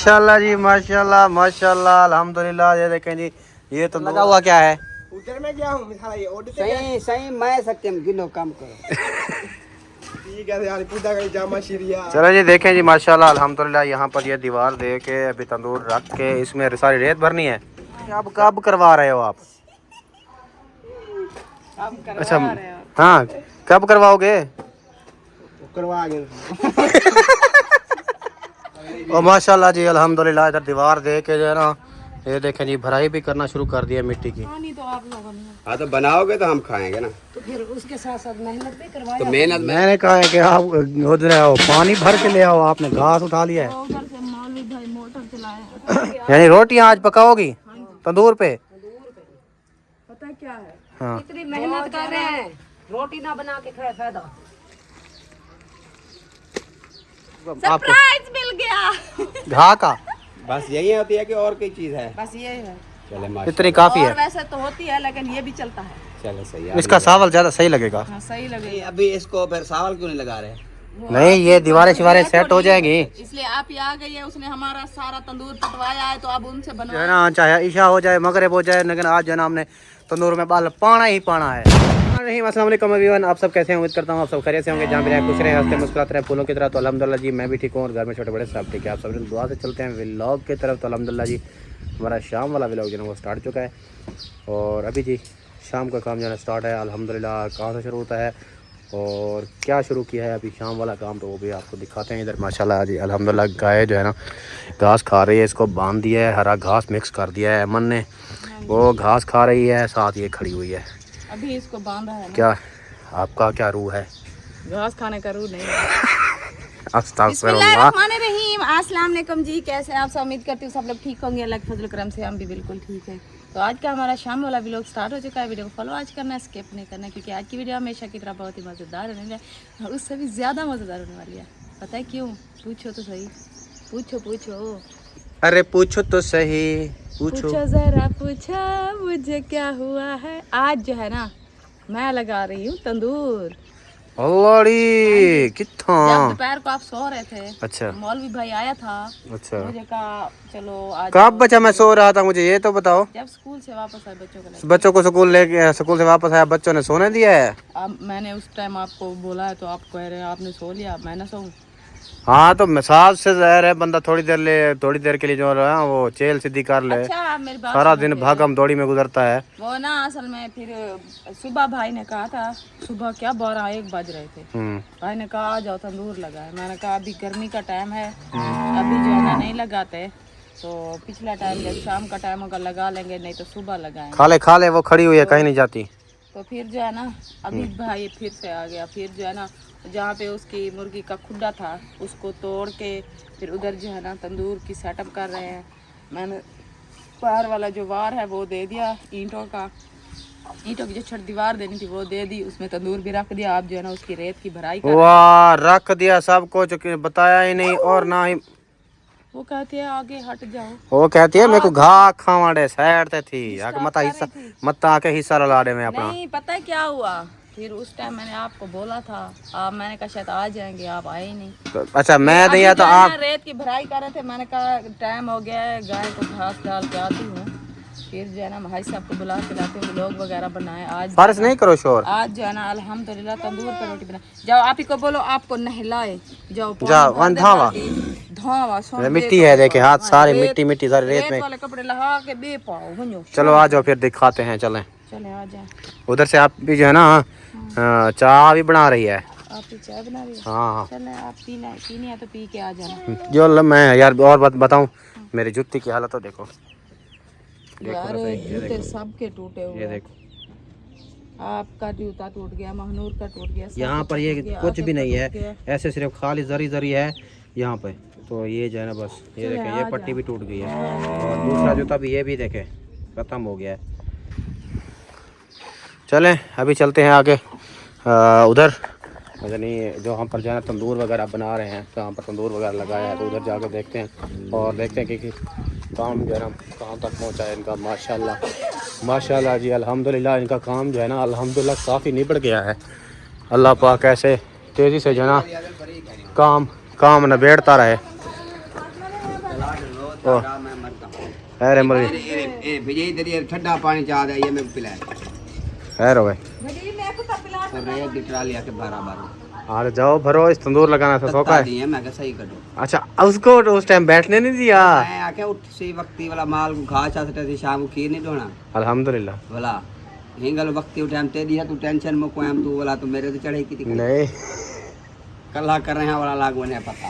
माशाल्लाह जी माशाल्लाह माशाल्लाह अल्हम्दुलिल्लाह। ये देखें जी, ये तो लगा हुआ क्या है? उधर में गया हूँ मिसाल ये ऑर्डर सही सही मैं सकते हम गिनो काम करो। ठीक है यार पूजा का जामा शिरिया। चलो जी देखें जी माशाल्लाह अल्हम्दुलिल्लाह। यहाँ पर ये दीवार दे के अभी तंदूर रख के इसमें सारी रेत भरनी है। अब कब करवा रहे हो आप? अच्छा हाँ, कब करवाओगे? करवा गए और माशाल्लाह जी अल्हम्दुलिल्लाह इधर दीवार दे के जो है ना, ये देखें जी भराई भी करना शुरू कर दिया मिट्टी की। तो आप लोगों ने हाँ तो बनाओगे तो हम खाएंगे ना। तो फिर उसके साथ साथ मेहनत भी करवाया। तो मेहनत मैंने कहा है कि आप उधर आओ पानी भर के ले आओ, आपने घास उठा लिया है। उधर से मौलवी भाई मोटर चलाए। यानी रोटियां आज पकाओगी तंदूर पे? पता है क्या है? हाँ। इतनी मेहनत कर रहे हैं, रोटी ना बना के खाए फायदा। सरप्राइज मिल गया घा का बस यही होती है कि और कोई चीज है? बस ये है। चले माशाल्लाह। इतनी काफी और है। वैसे तो होती है लेकिन ये भी चलता है। चलो सही है। इसका सावल ज्यादा सही लगेगा। हाँ सही लगे। अभी इसको फिर सावल क्यों नहीं लगा रहे? नहीं, ये दीवारें शिवारें सेट हो जाएगी इसलिए आप ही आ गई है। उसने हमारा सारा तंदूर पटवाया है तो अब उनसे जो है बनवा। ना, चाहे ईशा हो जाए मगरिब हो जाए, लेकिन आज जो है ना हमने तंदूर में बाल पाना ही पाना है। अस्सलाम वालेकुम एवरीवन, आप सब कैसे हैं? उम्मीद करता हूँ आप सब खैरियत से होंगे, जहाँ भी रहे खुश रहे, हंसते मुस्कुराते रहे फूलों की तरह। तो अल्हम्दुलिल्लाह जी मैं भी ठीक हूँ और घर में छोटे बड़े सब ठीक है। आप सब दुआ से चलते हैं व्लॉग की तरफ। तो अल्हम्दुलिल्लाह जी हमारा शाम वाला व्लॉग जो है वो स्टार्ट चुका है और अभी जी शाम का काम जो है स्टार्ट है। अल्हम्दुलिल्लाह कहाँ से शुरू होता है और क्या शुरू किया है अभी शाम वाला काम, तो वो भी आपको दिखाते हैं। इधर माशाल्लाह जी अल्हम्दुलिल्लाह गाय जो है ना घास खा रही है, इसको बांध दिया है, हरा घास मिक्स कर दिया है अमन ने, वो घास खा रही है, साथ ये खड़ी हुई है। अभी इसको बांधा है ना। क्या आपका क्या रूह है? घास खाने का रूह नहीं। अस्तगफिरुल्लाह। बिस्मिल्लाहिर्रहमानिर्रहीम। अस्सलाम वालेकुम जी, कैसे आप सब? उम्मीद करती हूँ सब लोग ठीक होंगे। अल्लाह के फजल करम से हम भी बिल्कुल ठीक है। तो आज का हमारा शाम वाला व्लॉग स्टार्ट हो चुका है। वीडियो को फॉलो आज करना है, स्किप नहीं करना, क्योंकि आज की वीडियो हमेशा की तरह बहुत ही मज़ेदार होने वाली है और उससे भी ज़्यादा मज़ेदार होने वाली है। पता है क्यों? पूछो तो सही, पूछो पूछो। अरे पूछो तो सही, पूछो पूछो जरा पूछो मुझे क्या हुआ है। आज जो है ना मैं लगा रही हूँ तंदूर। अल्लाह कितना जब दोपहर को आप सो रहे थे, अच्छा मौलवी भाई आया था, अच्छा मुझे कहा चलो आज। कब बचा मैं सो रहा था, मुझे ये तो बताओ। जब स्कूल से वापस आए बच्चों को लेकर। बच्चों को स्कूल से वापस आया, बच्चों ने सोने दिया है? अब मैंने उस टाइम आपको बोला है तो आप कह रहे हैं आपने सो लिया, मैं ना सोऊं। हाँ तो मिसाल से ज़ाहिर है बंदा थोड़ी देर के लिए जो है वो चेल सीधी कर ले। अच्छा मेरी बात सारा सुनो दिन फिर। भागम दौड़ी में गुजरता है। वो ना असल में फिर सुबह भाई ने कहा था, सुबह क्या 12-1 बज रहे थे, भाई ने कहा आ जाओ तंदूर लगा है। मैंने कहा अभी गर्मी का टाइम है, अभी जो है ना नहीं लगाते, तो पिछला टाइम जब शाम का टाइम होगा लगा लेंगे, नहीं तो सुबह लगाएंगे। खा ले वो खड़ी हुई है कहीं नहीं जाती। तो फिर जो है ना अभी भाई फिर से आ गया। फिर जो है ना जहाँ पे उसकी मुर्गी का खुड्डा था उसको तोड़ के फिर उधर जो है ना तंदूर की सेटअप कर रहे हैं। मैंने बाहर वाला जो वार है वो दे दिया, ईंटों की जो छठ दीवार देनी थी वो दे दी, उसमें तंदूर भी रख दिया। आप जो है ना उसकी रेत की भराई कर। वाह रख दिया सब कुछ, बताया ही नहीं और ना ही वो कहती है आगे हट जाओ। वो कहती है मेरे को घा खावाड़े साइड ते थी मत आके हिस्सा ला दे मैं अपना। नहीं पता है क्या हुआ, फिर उस टाइम मैंने आपको बोला था, आप मैंने कहा शायद आ जाएंगे, आप आए ही नहीं। अच्छा मैं नहीं आया तो आप रेत की भराई कर रहे थे, मैंने कहा टाइम हो गया है, गाय को घास डाल के आती हूँ। फिर जो है ना भाई साहब को बुला के लाते हैं, व्लॉग वगैरह बनाए। आज बारिश नहीं करो शोर। आज जो है ना अल्हम्दुलिल्लाह तंदूर पे रोटी बनाए। जाओ आप ही को बोलो आपको नहलाए, जाओ धोवा मिट्टी है देखे हाथ सारे मिट्टी सारे रेत में वाले कपड़े लगा के बे पाओ भुंजो। चलो आ जाओ फिर दिखाते हैं, चलें चले आ जाए। उधर से आप भी जो है ना चाय भी बना रही है। आप ही चाय बना रही है? हाँ चले आप पीनी है तो पी के आ जाना। जो मैं यार और बताऊं, मेरी जूती की हालत तो देखो यार जूते सबके टूटे हुए। ये देखो आपका जूता टूट गया, महनूर का टूट गया, यहाँ पर ये कुछ भी नहीं है, ऐसे सिर्फ खाली जरी है यहाँ पे। तो ये जो है ना बस ये देखें ये पट्टी भी टूट गई है और दूसरा जूता भी ये भी देखें खत्म हो गया है। चलें अभी चलते हैं आगे उधर, यानी जो हम पर जो है तंदूर वगैरह बना रहे हैं, जहाँ पर तंदूर वगैरह लगाया है, तो उधर जाकर देखते हैं और देखते हैं कि काम जो है ना कहाँ तक पहुँचा है इनका। माशाल्लाह जी अल्हम्दुलिल्लाह इनका काम जो है ना अल्हम्दुलिल्लाह काफ़ी निबट गया है। अल्लाह पाक ऐसे तेज़ी से जो है ना काम निबेड़ता रहे। ओह मैं मरता हूँ अरे मर विजय तेरी ठंडा पानी चाह दे ये मैं पिला खैर हो भाई तो रेत दी ट्राली आके बराबर अरे जाओ भरो इस तंदूर लगाना था शौक है दिए मैं सही करो अच्छा उसको उस टाइम बैठने नहीं दिया मैं आके उठ सी वक्ती वाला माल को खा चाहते थे शाम को खीर नहीं ढोना अल्हम्दुलिल्लाह बोला हिंगल वक्ती उठे हम तेरी है तू टेंशन में कोई हम तू बोला तो मेरे तो चढ़े की नहीं कल्ला कर रहे हैं वाला लागू नहीं पता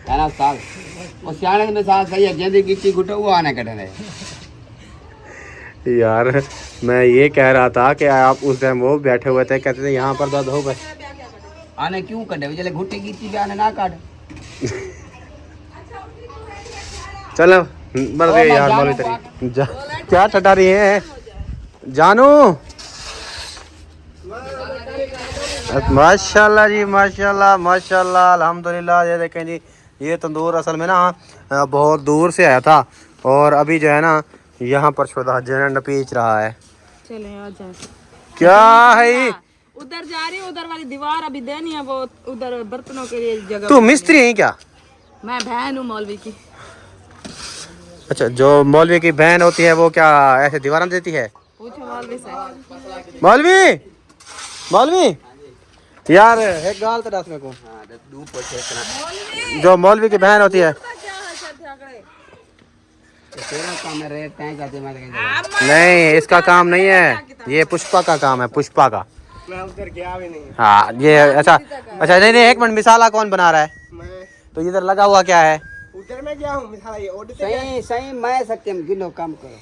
है ना साल वो सियाने में साल सही है गेंदे गिट्टी घुटो वो आने कटे रहे यार मैं ये कह रहा था कि आप उस टाइम वो बैठे हुए थे कहते थे यहाँ पर दर्द हो गए आने क्यों कटे चले घुट्टी गिट्टी पे आने ना काट चलो मर गए यार मौली तेरी क्या ठटा रही है जानू माशाल्लाह जी माशाल्लाह माशाल्लाह अल्हम्दुलिल्लाह। ये देखें जी ये तंदूर असल में ना बहुत दूर से आया था और अभी जो है ना यहाँ पर शुदा जनन पीच रहा है। चले आ जाए क्या है उधर जा रही है उधर वाली दीवार अभी देनी है वो उधर बर्तनों के लिए जगह तू मिस्त्री है क्या? मैं बहन हूँ मौलवी की। अच्छा जो मौलवी की बहन होती है वो क्या ऐसे दीवार देती है? पूछो मौलवी से। मौलवी मौलवी यार एक गाल तो दस में को जो मौलवी की बहन होती है तेरा काम है रेत तय जाते मैं नहीं इसका काम नहीं है ये पुष्पा का काम है पुष्पा का। मैं उधर गया भी नहीं हाँ ये अच्छा अच्छा नहीं नहीं एक मिनट मिसाला कौन बना रहा है? मैं तो इधर लगा हुआ क्या है? उधर मैं गया हूँ मिसाल ये ऑर्डर सही सही मैं सत्यम गिनो काम करो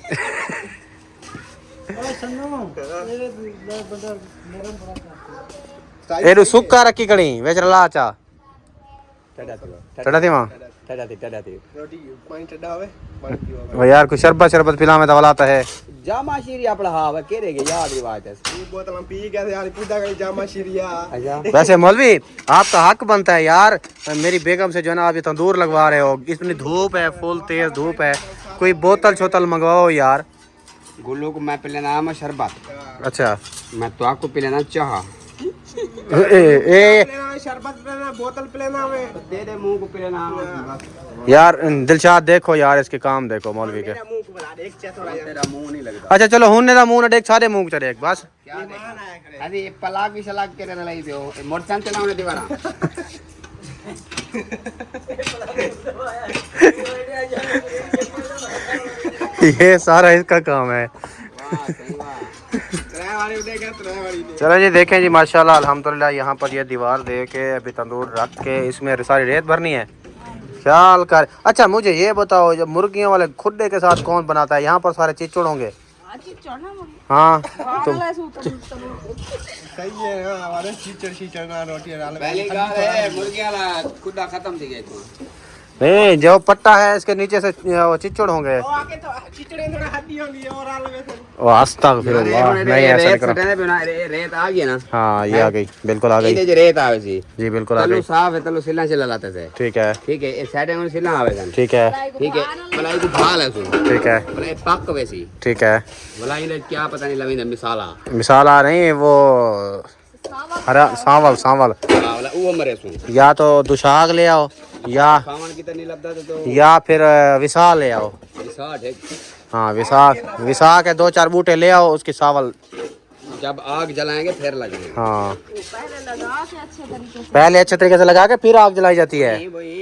एरू सुक्का रखी कड़ी वेच रला चा टड़ा थी वहाँ रोटी पानी ठंडा होवे पानी पीवा वो यार कुछ शरबत पिला में दवा लाता है। जामा शीरी अपना हाव है केरे के याद रिवाज है ये बोतल हम पी गए थे यार पूजा का जामा शिरिया अच्छा वैसे मौलवी आपका हक बनता है यार मेरी बेगम से जो है ना आप ये तंदूर लगवा रहे हो इतनी धूप है फुल तेज धूप है कोई बोतल छोतल मंगवाओ यार। गुल्लू को मैं पिलाना है शरबत अच्छा मैं तो आपको पिलाना चाह ए शरबत पिलाना बोतल पिलाना में दे दे मुंह को पिलाना यार दिलशाद देखो यार इसके काम देखो मौलवी के। मेरा मुंह को बना दे एक चेत थोड़ा तेरा मुंह नहीं लगता अच्छा चलो हुन दा मुंह न देख सारे मुंह चले बस क्या देख अरे पलाक भी सलाक के रहने लगी हो मोटरसाइकिल चलाने दीवाना ये सारा इसका काम है। चलो जी देखें जी माशाल्लाह अल्हम्दुलिल्लाह यहाँ पर ये दीवार दे के अभी तंदूर रख के इसमें सारी रेत भरनी है ख्याल कर। अच्छा मुझे ये बताओ जब मुर्गियों वाले खुड्डे के साथ कौन बनाता है? यहाँ पर सारे चिचड़ होंगे। हाँ तो सही है ना हमारे शीचड़ ना रोटी डाल पहले का है मुर्गियां ला खुदा खत्म थी गए तो नहीं जो पट्टा है इसके नीचे से वो चिचड़ होंगे। वो आके तो चिचड़े थोड़ा हड्डी होगी और आल में से ओ अस्तगफिरुल्लाह नहीं ऐसा नहीं करो। रेत आ गई ना हाँ ये आ गई बिल्कुल आ गई ये रेत आवे सी जी बिल्कुल आ तलु गई। साफ है तलु सिला चला लाते थे ठीक है ये सेटिंग में सिला आवे सन ठीक है ठीक है मलाई को भाल है सु ठीक है मलाई पक वैसी ठीक है मलाई ने क्या पता नहीं लवी मिसाला मिसाल आ नहीं वो हरा सांवल सांवल वाला वो मरे सु या तो दुशाग ले आओ या खावन की तो नहीं लगता तो या फिर विसाल ले आओ। 60 है हाँ विसाख के 2-4 बूटे ले आओ उसकी सावल जब आग जलाएंगे फिर लगेंगे हाँ पहले अच्छे तरीके से लगा के फिर आग जलाई जाती है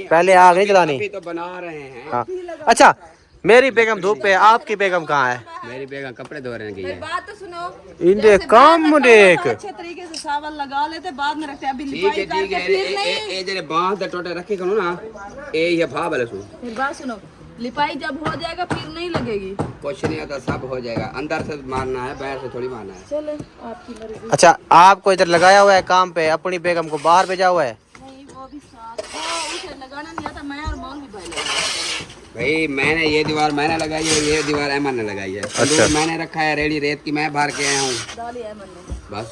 पहले आग नहीं जलानी। अभी तो बना रहे हैं हाँ अच्छा मेरी बेगम धूप पे आपकी बेगम कहाँ है? मेरी बेगम कपड़े धो रहे हैं बात तो सुनो इनके काम देख अच्छे तरीके से सावल लगा लेते बाद में रखते अभी ठीक है लिपाई ठीक है करके फिर नहीं ए जरे बांध टोटे रखे करो ना ए ये भाव है सु फिर बात सुनो लिपाई जब हो जाएगा फिर नहीं लगेगी। कुछ नहीं होता सब हो जाएगा अंदर से मारना है बाहर से थोड़ी मारना है चले आपकी मर्जी। अच्छा आपको इधर लगाया हुआ है काम पे अपनी बेगम को बाहर भेजा हुआ है? नहीं वो भी साथ उसे लगाना नहीं आता मैं और मौलवी भाई लगाते भाई मैंने ये दीवार मैंने लगाई है ये दीवार अहमद ने लगाई है अच्छा। मैंने रखा है रेडी रेत की मैं भर के आया हूँ डाली है मैंने बस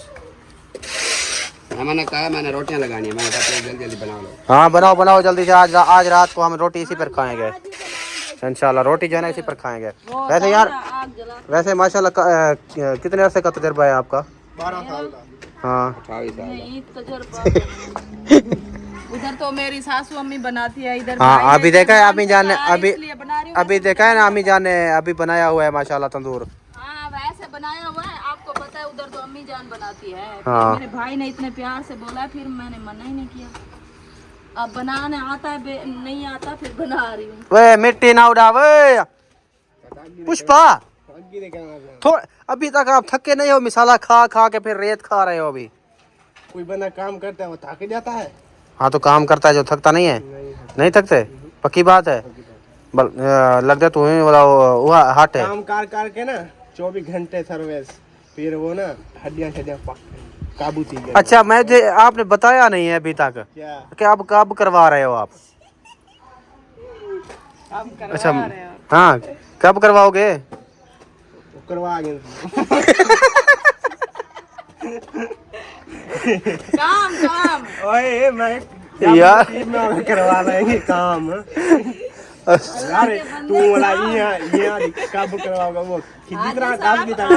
अहमद ने कहा मैंने रोटियां लगानी है मैंने कहा जल्दी जल्दी बना लो। हाँ बनाओ बनाओ जल्दी से आज रात को हम रोटी इसी पर खाएंगे इंशाल्लाह। रोटी जो है ना इसी पर खाएंगे। वैसे यार आग जला वैसे माशाल्लाह कितने अरसे का तजुर्बा है आपका? 12 साल का हाँ 28 साल नहीं तजुर्बा उधर तो मेरी सासू अम्मी बनाती है, इधर हाँ भाई अभी ने देखा है इतना अम्मी जान ने, बनाया है, अभी इसलिए बना रही हूँ। अभी देखा है ना अम्मी जान ने अभी बनाया हुआ है माशाल्लाह तंदूर। हाँ वैसे बनाया हुआ है, आपको पता है उधर तो अम्मी जान बनाती है। फिर हाँ। मेरे भाई ने इतने प्यार से बोला, फिर मैंने मना ही नहीं किया। अब बनाने आता है, नहीं आता फिर बना रही हूँ। वे मिट्टी ना उड़ा वे पुष्पा, आगे देखा ना थोड़ा अभी तक आप थके नहीं हो, मिसाला खा खा के फिर रेत खा रहे हो अभी। कोई बंदा काम करता है वो थक जाता है। हाँ तो काम करता है जो थकता नहीं है, नहीं थकते, पक्की बात है। लग जाए तुम्हें बोला वो हट है। काम कार के ना 24 घंटे सर्विस, फिर वो ना हड्डियां काबू थी गई। अच्छा मैं आपने बताया नहीं है अभी तक क्या कि आप कब करवा रहे हो आप? अब करवा अच्छा रहे हो। हाँ कब करवाओगे? वो करवा गए। काम काम ओए मैं यार में करवा रहे हैं काम। यार तू बोला ये कब करवाओगा वो किसी तरह डाल की तरह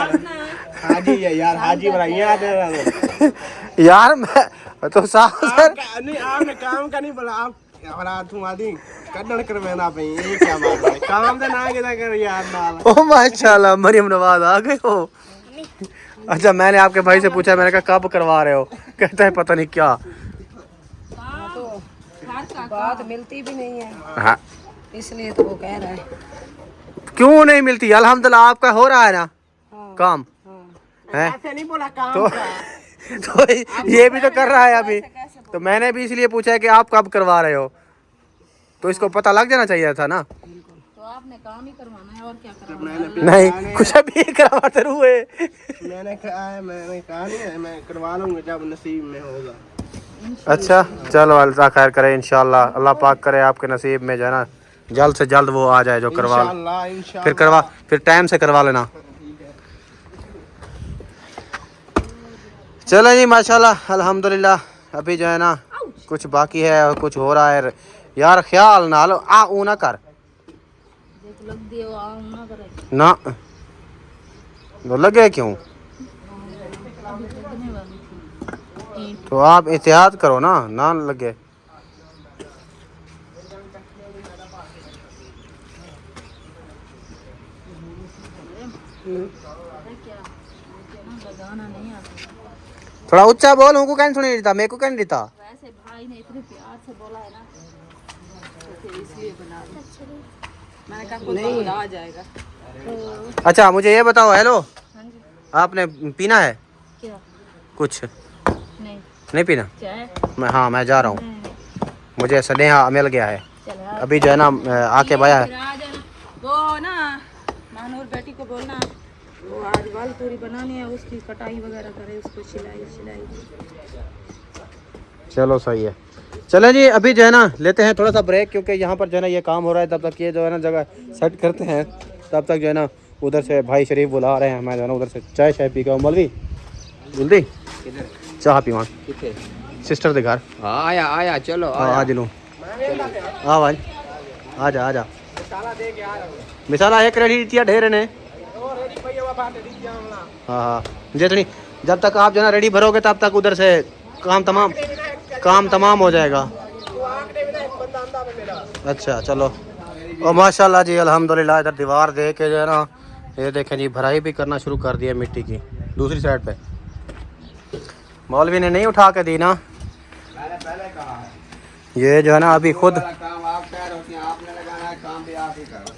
हाजी है यार, हाजी वाला यहाँ दे रहा हूँ यार मैं तो साहब सर नहीं आपने काम का नहीं बोला, आप हमारा तुम आदि कड्डन कर मैंने पे ये क्या बात है, काम तो ना किया कर यार नाल। ओ माशाल्लाह मरियम नवाज आ गए हो। अच्छा मैंने आपके भाई से पूछा, मैंने कहा कब करवा रहे हो, कहता है पता नहीं क्या। बात मिलती भी नहीं है, हाँ इसलिए तो वो कह रहा है। क्यों नहीं मिलती? अल्हम्दुलिल्लाह आपका हो रहा है ना काम है ऐसे नहीं बोला काम तो, का। तो ये भी तो कर रहा है अभी, तो मैंने भी इसलिए पूछा है कि आप कब करवा रहे हो, तो इसको पता लग जाना चाहिए था ना। तो आपने काम ही करवाना है और क्या करवाना है। नहीं कुछ अभी करवाते हुए। मैंने कहा नहीं है, मैं करवा लूंगा जब नसीब में होगा। अच्छा चलो अल्लाह खैर करे इंशाल्लाह, अल्लाह पाक करे आपके नसीब में जो है ना जल्द से जल्द वो आ जाए जो करवा, इंशाल्लाह फिर करवा, फिर टाइम से करवा लेना। चलो जी माशाल्लाह अल्हम्दुलिल्लाह। अभी जो है ना कुछ बाकी है और कुछ हो रहा है यार, ख्याल ना लो आ ऊ ना कर देख लग दियो आऊं ना करे। ना तो लगे क्यों, तो आप एहतियात करो ना लगे। लगाना नहीं आता। थोड़ा ऊंचा बोल, उनको कहीं सुनी देता, मेरे को कहीं देता। वैसे भाई ने इतने प्यार से बोला है ना, तो फिर इसलिए बना रही। मैंने कहा कुछ आ जाएगा। अच्छा मुझे ये बताओ, हेलो हाँ जी। आपने पीना है क्या? कुछ? नहीं नहीं पीना? चाय हाँ मैं जा रहा हूँ, मुझे स्नेहा मिल गया है चला अभी जो है ना आके बाया फिर आ जाना। वो ना मानूर बेटी को बोलना वो आज वाल पूरी बनानी है, उसकी कटाई वगैरह करे, उसको सिलाई। चलो सही है। चले जी अभी जो है ना लेते हैं थोड़ा सा ब्रेक, क्योंकि यहाँ पर जो है ना ये काम हो रहा है, तब तक ये जो है ना जगह सेट करते हैं, तब तक जो है ना उधर से भाई शरीफ बुला रहे हैं, मैं जो है ना उधर से चाय पी के मौलवी जल्दी चाह पी वहाँ सिस्टर के घर। हाँ आया चलो आज लूँ हाँ भाई आजा मिसाला एक रेडी दिया ढेर ने। हाँ जितनी जब तक आप जो है ना रेडी भरोगे तब तक उधर से काम तमाम हो जाएगा। अच्छा चलो और माशाल्लाह जी अल्हम्दुलिल्लाह इधर दीवार दे के जो है ना ये देखें जी भराई भी करना शुरू कर दिया मिट्टी की दूसरी साइड पे। मौलवी ने नहीं उठा के दी ना, ये जो है ना अभी खुद काम आप कह रहे होते हैं, आपने लगाना है, काम भी आप ही करो।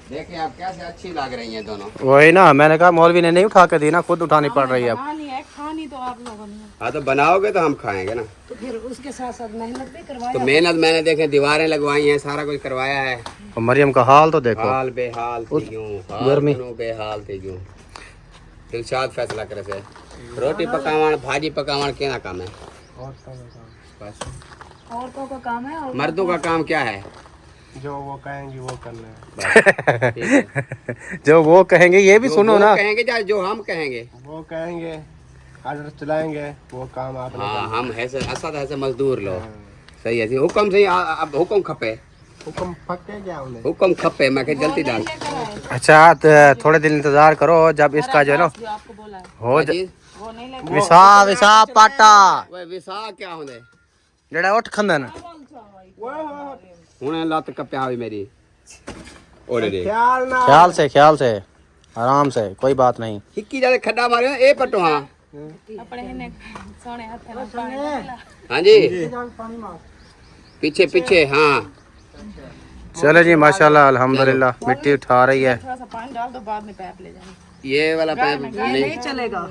देखिए आप कैसे अच्छी लग रही हैं दोनों। वही ना मैंने कहा मौलवी ने नहीं उठा के दी ना, खुद उठानी पड़ रही है अब। खानी है, खानी तो आप लोगों ने। हाँ तो बनाओगे तो हम खाएंगे ना। तो फिर उसके साथ साथ मेहनत भी करवाया। तो मेहनत मैंने देखे दीवारें लगवाई हैं, सारा कुछ करवाया है। और मरियम का हाल तो देखो, हाल बेहाल थी क्यों, गर्मी। बेहाल थी क्यों। दिलशाद फैसला करे से रोटी पकावन भाजी पकावन क्या ना काम है। बस औरतों का काम है और मर्दों का काम क्या है? जो वो कहेंगे वो करना है। बस, ठीक है। जो वो कहेंगे ये भी जो सुनो वो ना। कहेंगे या जो हम कहेंगे, वो कहेंगे ऑर्डर चलाएंगे, वो काम आपने हाँ हम ऐसे मजदूर लो। सही है जी, हुक्म सही अब हुक्म खपे, हुक्म पक्के क्या उन्हें। हुक्म खपे मैं कह जल्दी डाल। अच्छा तो थोड़े दिन इंतजार करो, जब इसका जो है ना जो आपको बोला है हो जी वो नहीं लेकर विसा पाटा वो विसा क्या होने जेड़ा उठ खंदन हुने लत कप्या हुई मेरी ओरे दे ख्याल से आराम से, कोई बात नहीं। हिक्की जाले खड्डा मारियो ए पटो हां अपने हिने सोने हाथ में पानी डाला। हां जी पीछे पीछे हां चलो जी माशाल्लाह अल्हम्दुलिल्लाह मिट्टी उठा रही है। थोड़ा सा पानी डाल दो, बाद में पैप ले जाना। ये वाला पैप नहीं चलेगा,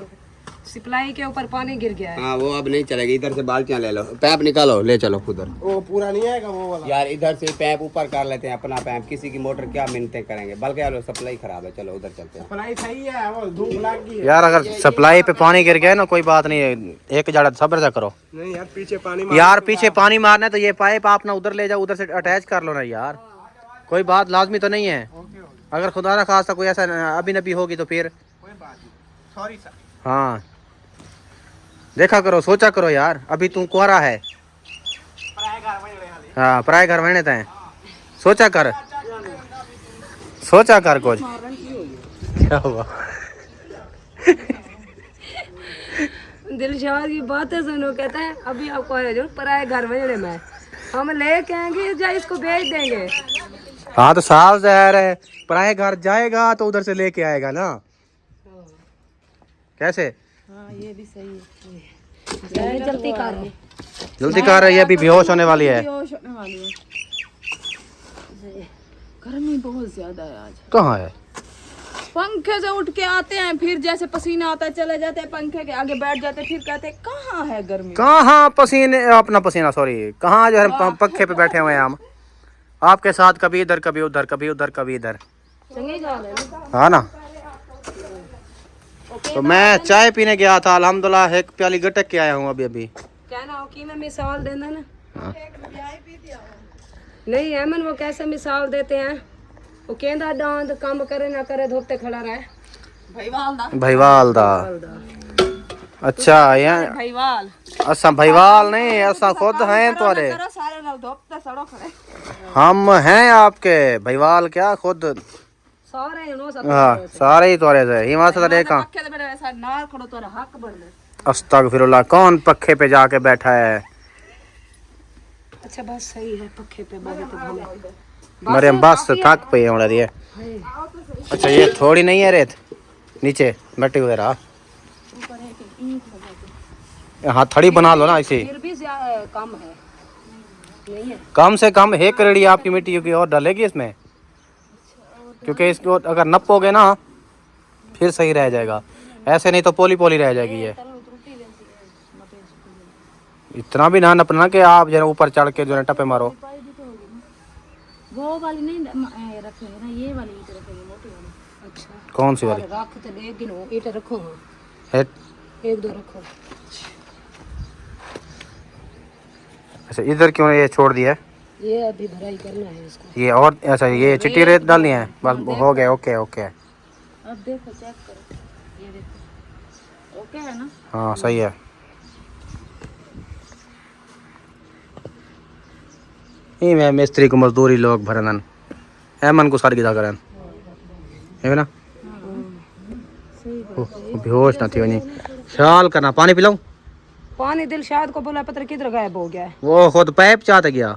सप्लाई के ऊपर पानी गिर गया है। हाँ वो अब नहीं चलेगी। इधर से बाल्टियां ले लो, पैप निकालो, ले चलो उधर। वो पूरा नहीं आएगा वो वाला यार इधर से पैप ऊपर कर लेते हैं अपना पैप, किसी की मोटर क्या मिनटें करेंगे, बल्कि यार सप्लाई खराब है। चलो उधर चलते हैं। सप्लाई सही है, वो धूप लग गई है। यार अगर सप्लाई पे पानी गिर गया ना कोई बात नहीं है, एक जड़ा सब्र से करो। नहीं यार पीछे पानी यार पीछे पानी मारना है तो ये पाइप आप ना उधर ले जाओ, उधर से अटैच कर लो ना यार, कोई बात लाजमी तो नहीं है। अगर खुदा ना खास्ता कोई ऐसा अभी नबी होगी तो फिर कोई बात नहीं, सॉरी सर। हाँ देखा करो, सोचा करो यार, अभी तू कुआरा है। हाँ पराए घर बने थे, सोचा कर कुछ। क्या हुआ? दिलशाद की बातें सुनो, कहता है अभी आपको है जो पराए घर में हम लेके आएंगे या इसको बेच देंगे। हाँ तो साफ जहर है, पराए घर जाएगा तो उधर से लेके आएगा ना, कैसे? हाँ ये भी सही है। जल्दी कर जल्दी कर रही है, अभी बेहोश होने वाली है। बेहोश होने वाली है। गर्मी बहुत ज्यादा है आज। कहाँ है? पंखे से उठ के आते हैं, फिर जैसे पसीना आता है चले जाते हैं, पंखे के आगे बैठ जाते हैं, फिर कहते हैं कहाँ है गर्मी। कहाँ पसीने, अपना पसीना सॉरी, कहाँ जो है पंखे पे बैठे हुए हैं हम आपके साथ, कभी इधर कभी उधर, कभी उधर कभी इधर। हाँ ना। तो मैं चाय पीने गया था, अल्हम्दुलिल्लाह एक प्याली गटक के आया हूँ अभी अभी। कहना हो कि मैं मिसाल देना ना। हाँ। नहीं अमन वो कैसे मिसाल देते हैं, वो कहता डांद काम करे ना करे धोपते खड़ा रहे। भाईवाल दा। अच्छा यार भाईवाल असा भाईवाल नहीं, ऐसा खुद हैं तुम्हारे, सारे नाल धोपते सड़ो खड़े। हम हैं आपके भाईवाल, क्या खुद सारे नो सब। हाँ सारे ही तोरे से हिमाचल से देखा। पक्के ते मेरे ऐसा नाल खड़ो तोरा हक बन ले। अस्तगफिरुल्लाह, कौन पक्खे पे जाके बैठा है? अच्छा बस सही है, पक्के पे बहुत भले। मरियम बस थक पे होने दिए। अच्छा ये थोड़ी नहीं है रेत नीचे मट्टी वगैरह, हाँ थड़ी बना लो ना इसे। फिर भी कम है, नहीं है कम से कम 1 करोड़ी आपकी मिट्टी की और डालेगी इसमें, क्योंकि इसको अगर नपोगे ना फिर सही रह जाएगा, ऐसे नहीं तो पोली पोली रह जाएगी ये। इतना भी ना नपना कि आप जरा ऊपर चढ़ के जो है टपे मारो। वो वाली नहीं रखेंगे ना, ये वाली ईंट रखेंगे, मोटी वाली। अच्छा कौन सी वाली? रख तो ले गिनो, ईंट रखो है? 1 2 रखो। अच्छा इधर क्यों ये छोड़ दिया है? ये अभी भराई करना है इसको। ये और अच्छा ये चिट्टी रेत डालनी है बस, हो गया। ओके ओके अब देखो चेक करो, ये देखो ओके है ना। हाँ सही है। ये मैं मिस्त्री को मजदूरी लोग भरन एमन को सारी गिदा करन है ना। बेहोश ना थी वनी, ख्याल करना। पानी पिलाऊं? पानी दिलशाद को बोला पत्र किधर गायब हो गया है। वो खुद पाइप चाहते गया।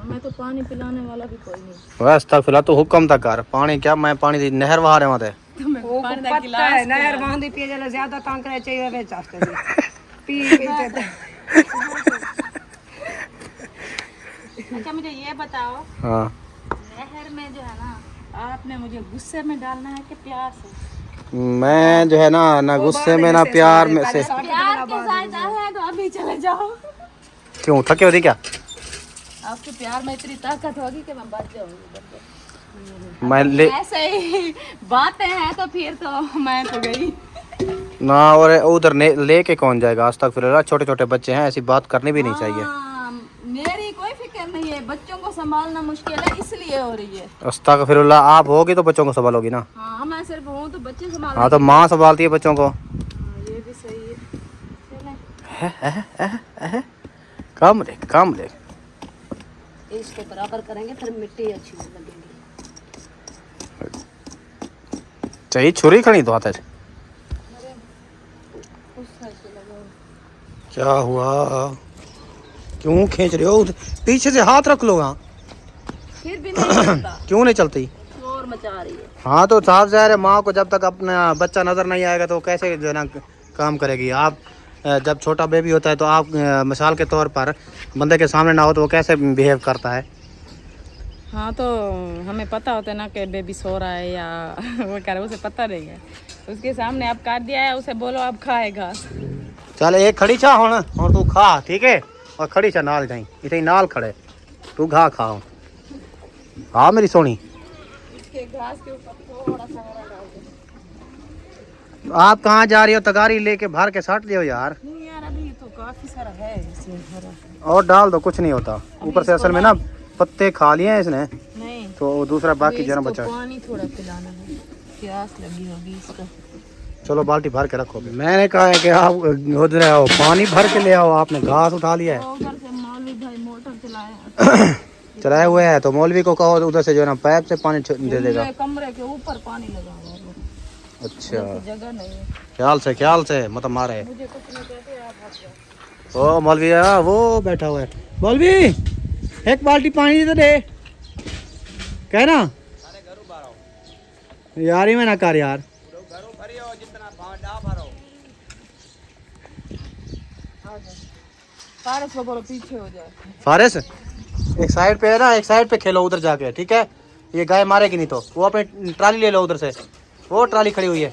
मैं तो पानी पिलाने वाला भी कोई नहीं। बस तक फिलहाल तो हुक्म तक कर, पानी क्या मैं पानी दी नहर वहा रहे वहां वो पता है नहर बांधी पिए जले ज्यादा तंग करे चाहिए वे चाहते पी पीते। अच्छा मुझे ये बताओ, हाँ नहर में जो है ना, आपने मुझे गुस्से में डालना है कि प्यार से? मैं जो है ना गुस्से में ना प्यार में से। प्यार के साथ है तो अभी चले जाओ। क्यों थके होती क्या? आपके प्यार में इतनी ताकत होगी कि मैं बच जाऊंगी। मैं ले ऐसे ही बातें हैं तो फिर तो मैं तो गई ना, और उधर लेके कौन जाएगा? आज तक फिर छोटे छोटे बच्चे हैं, ऐसी बात करनी भी नहीं चाहिए। मेरी कोई फिक्र नहीं है, बच्चों को संभालना मुश्किल है इसलिए हो रही है। अस्तगफिरुल्लाह, आप होगी तो बच्चों को संभालोगी ना। हाँ मैं सिर्फ हूँ तो बच्चे संभाल। हाँ तो माँ संभालती है बच्चों को। ये भी सही है। कम ले इसको बराबर करेंगे फिर मिट्टी अच्छी लगेगी। चाहिए छुरी खड़ी तो हाथ क्या हुआ? क्यों खींच रहे हो? पीछे से हाथ रख लो। हाँ फिर भी नहीं चलता, क्यों नहीं चलती? शोर मचा रही है। हाँ तो साफ ज़ाहिर है, माँ को जब तक अपना बच्चा नज़र नहीं आएगा तो कैसे जो है ना काम करेगी। आप जब छोटा बेबी होता है तो आप मिसाल के तौर पर बंदे के सामने ना हो तो वो कैसे बिहेव करता है। हाँ तो हमें पता होता है ना कि बेबी सो रहा है या वो कर उसे पता नहीं है, उसके सामने आप काट दिया है, उसे बोलो आप खाए घास। चल एक खड़ी छा होना और तू खा, ठीक है? और खड़ी छा नाल जाई इतनी नाल खड़े तू घा खाओ। हाँ मेरी सोनी, इसके घास के ऊपर थोड़ा सा हरा डाल दो। आप कहाँ जा रही हो? तगारी लेके भर के साट दियो यार। नहीं यार, अभी तो काफी सारा है इसमें हरा। और डाल दो, कुछ नहीं होता। ऊपर से असल में ना पत्ते खा लिए हैं इसने, नहीं तो दूसरा बाकी अभी जो है ना इसको बचा। पानी थोड़ा पिलाना है, प्यास लगी होगी इसका। चलो बाल्टी भर के रखो। मैंने कहा है कि आप उधर आओ, पानी भर के ले आओ। आपने घास उठा लिया है। उधर से मौलवी भाई मोटर चलाए चलाए हुए हैं तो मौलवी को कहो उधर से जो है ना पाइप से पानी दे देगा। कमरे के ऊपर पानी लगा हुआ है, अच्छा जगह नहीं है। ख्याल से मत मारे। मुझे कुछ नहीं कहते, आप हट जाओ। ओ मौलवी वो बैठा हुआ है। मौलवी एक बाल्टी पानी दे दे, कहना यार ही में ना कर यार। फारस को बोलो पीछे हो जाए। फारिस एक साइड पे है ना, एक साइड पे खेलो उधर जाके, ठीक है? ये गाय मारेगी नहीं तो वो अपनी ट्राली ले लो उधर से, वो ट्राली खड़ी हुई है।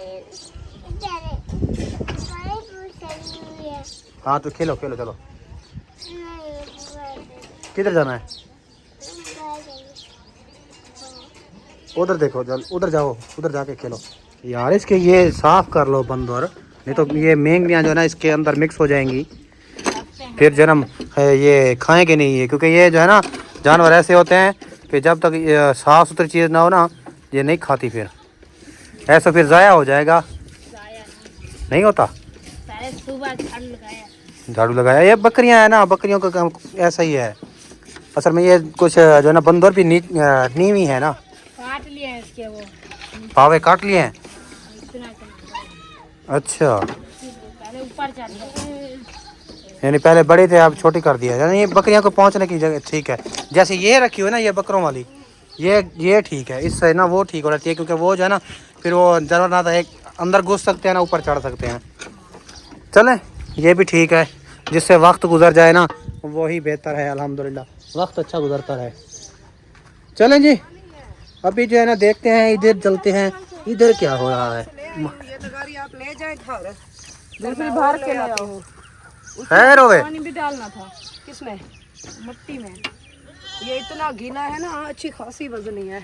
हाँ तो खेलो खेलो चलो। किधर जाना है? उधर देखो, जल उधर जाओ, उधर जाके खेलो यार। इसके ये साफ कर लो बंदर, नहीं तो ये मेंगनियाँ जो है ना इसके अंदर मिक्स हो जाएंगी, फिर जन्म ये खाएंगे नहीं ये, क्योंकि ये जो है ना जानवर ऐसे होते हैं कि जब तक ये साफ़ सुथरी चीज़ ना हो ना ये नहीं खाती, फिर ऐसा फिर ज़ाया हो जाएगा। नहीं होता। झाड़ू लगाया। ये बकरियां है ना, बकरियों का काम ऐसा ही है असल में। ये कुछ जो है ना बंदर भी नीवी है ना, काट लिए हैं इसके वो, पावे काट लिए हैं। इतना अच्छा पहले ऊपर चढ़ गए। यानी पहले बड़े थे अब छोटी कर दिया, यानी ये बकरियों को पहुंचने की जगह ठीक है। जैसे ये रखी हो ना ये बकरों वाली, ये ठीक है, इससे ना वो ठीक हो जाती है, क्योंकि वो जो है ना फिर वो जानवर ना तो एक अंदर घुस सकते हैं ना ऊपर चढ़ सकते हैं। चलें ये भी ठीक है, जिससे वक्त गुजर जाए ना वही बेहतर है। अल्हम्दुलिल्लाह वक्त अच्छा गुजरता रहे। चलें जी अभी जो है ना देखते हैं, इधर चलते हैं। इधर क्या हो रहा है? ये तो गाड़ी आप ले जाए घर, दूसरी बाहर के ले आओ। खैर होवे पानी भी डालना था। किसमें? मिट्टी में। ये इतना गीला है ना, अच्छी खासी वजनी है।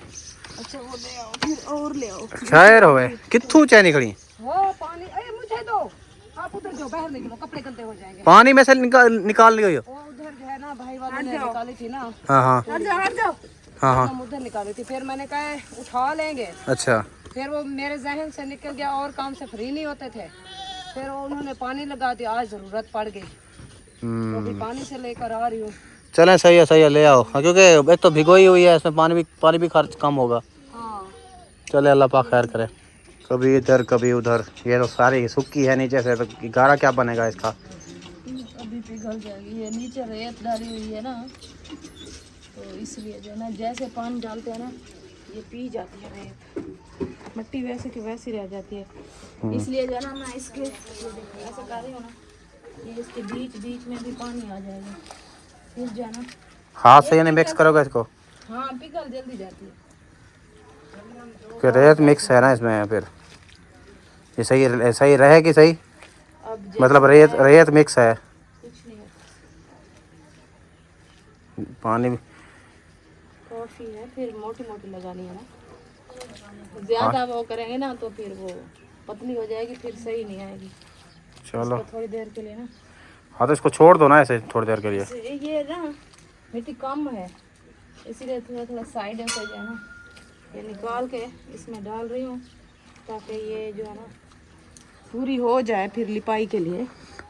अच्छा वो ले आओ, फिर और ले आओ। खैर होवे कित्थू चाय निकली? वो पानी, अरे मुझे दो, आप उधर जाओ, बाहर निकलो, कपड़े गंदे हो जाएंगे। पानी में से निकाल लियो। वो उधर जो है ना भाई वालों ने निकाली थी ना, हाँ हाँ हट जाओ हट जाओ। हाँ हाँ हम उधर निकाली थी, फिर मैंने कहा उठा लेंगे, अच्छा फिर वो मेरे जहन से निकल गया, और काम से फ्री नहीं होते थे। फिर वो उन्होंने पानी लगा दिया, आज जरूरत पड़ गई तो अभी पानी से लेकर आ रही हूँ। चलें सही है ले आओ। हाँ, क्योंकि एक तो भिगोई हुई है, इसमें पानी भी खर्च कम होगा। हाँ चले अल्लाह पाक खैर करे। कभी इधर कभी उधर, ये तो सारी सूखी है नीचे से, तो गाढ़ा क्या बनेगा इसका? अभी पिघल जाएगी। ये नीचे रेत डाली हुई है ना, तो इसलिए जो है ना जैसे पानी डालते हैं ना ये पी जाती है रेत, मिट्टी वैसे की वैसी रह जाती है। इसलिए जो है ना मैं इसके ऐसे कर रही हूँ ना, ये इसके बीच बीच में भी पानी आ जाएगा, फिर जो है ना हाथ से यानी मिक्स करोगे इसको? हाँ पिघल जल्दी जाती है। कि रेत मिक्स है ना इसमें, फिर ये सही रहेगी सही? अब मतलब रेत मिक्स है, कुछ नहीं है, पानी भी। कॉफी है, फिर मोटी मोटी लगानी है ना, ज्यादा वो करेंगे ना तो फिर वो पतली हो जाएगी, फिर सही नहीं आएगी। चलो इसको थोड़ी देर के लिए ना, हाँ तो इसको छोड़ दो ना ऐसे थोड़ी देर के लिए। ये ना मिट्टी कम है इसीलिए थोड़ा थोड़ा साइड में से जो है ना ये निकाल के इसमें डाल रही हूँ, ताकि ये जो है ना पूरी हो जाए, फिर लिपाई के लिए